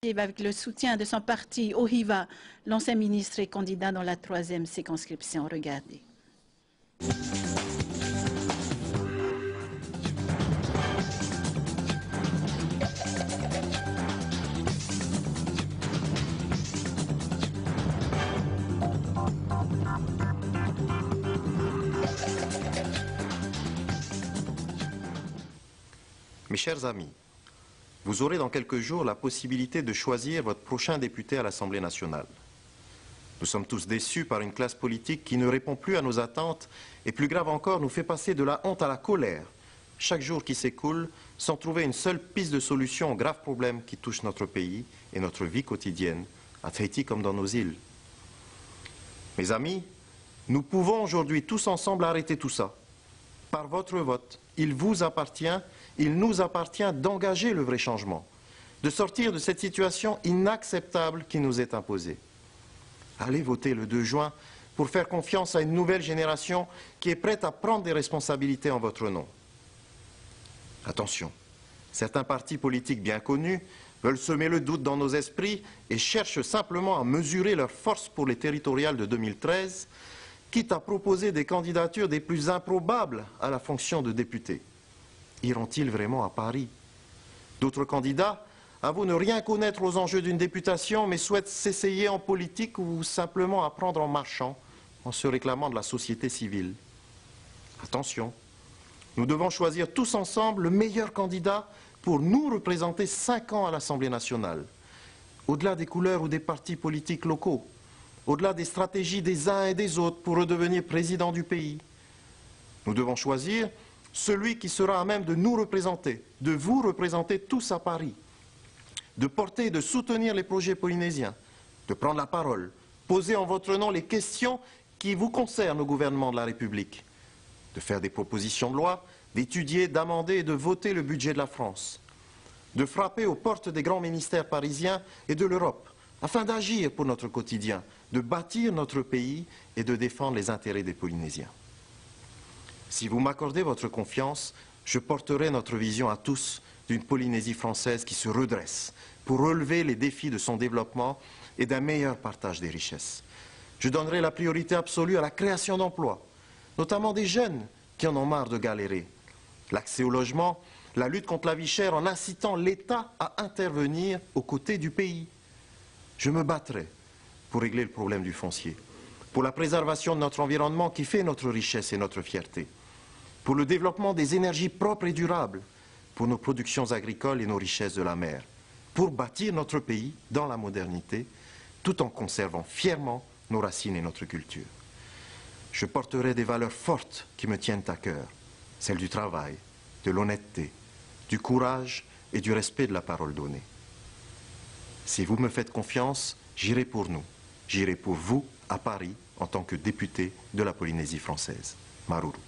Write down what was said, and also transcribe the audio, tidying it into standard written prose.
Avec le soutien de son parti Ohiva, l'ancien ministre est candidat dans la 3e circonscription. Regardez. Mes chers amis, vous aurez dans quelques jours la possibilité de choisir votre prochain député à l'Assemblée nationale. Nous sommes tous déçus par une classe politique qui ne répond plus à nos attentes et, plus grave encore, nous fait passer de la honte à la colère chaque jour qui s'écoule sans trouver une seule piste de solution aux graves problèmes qui touchent notre pays et notre vie quotidienne, à Tahiti comme dans nos îles. Mes amis, nous pouvons aujourd'hui tous ensemble arrêter tout ça. Par votre vote, il vous appartient, il nous appartient d'engager le vrai changement, de sortir de cette situation inacceptable qui nous est imposée. Allez voter le 2 juin pour faire confiance à une nouvelle génération qui est prête à prendre des responsabilités en votre nom. Attention, certains partis politiques bien connus veulent semer le doute dans nos esprits et cherchent simplement à mesurer leur force pour les territoriales de 2013, quitte à proposer des candidatures des plus improbables à la fonction de député. Iront-ils vraiment à Paris? D'autres candidats avouent ne rien connaître aux enjeux d'une députation, mais souhaitent s'essayer en politique ou simplement apprendre en marchant, en se réclamant de la société civile. Attention, nous devons choisir tous ensemble le meilleur candidat pour nous représenter 5 ans à l'Assemblée nationale, au-delà des couleurs ou des partis politiques locaux, au-delà des stratégies des uns et des autres pour redevenir président du pays. Nous devons choisir celui qui sera à même de nous représenter, de vous représenter tous à Paris, de porter et de soutenir les projets polynésiens, de prendre la parole, poser en votre nom les questions qui vous concernent au gouvernement de la République, de faire des propositions de loi, d'étudier, d'amender et de voter le budget de la France, de frapper aux portes des grands ministères parisiens et de l'Europe, afin d'agir pour notre quotidien, de bâtir notre pays et de défendre les intérêts des Polynésiens. Si vous m'accordez votre confiance, je porterai notre vision à tous d'une Polynésie française qui se redresse pour relever les défis de son développement et d'un meilleur partage des richesses. Je donnerai la priorité absolue à la création d'emplois, notamment des jeunes qui en ont marre de galérer, l'accès au logement, la lutte contre la vie chère en incitant l'État à intervenir aux côtés du pays. Je me battrai pour régler le problème du foncier, pour la préservation de notre environnement qui fait notre richesse et notre fierté, pour le développement des énergies propres et durables, pour nos productions agricoles et nos richesses de la mer, pour bâtir notre pays dans la modernité, tout en conservant fièrement nos racines et notre culture. Je porterai des valeurs fortes qui me tiennent à cœur, celles du travail, de l'honnêteté, du courage et du respect de la parole donnée. Si vous me faites confiance, j'irai pour nous, j'irai pour vous à Paris en tant que député de la Polynésie française. Maruru.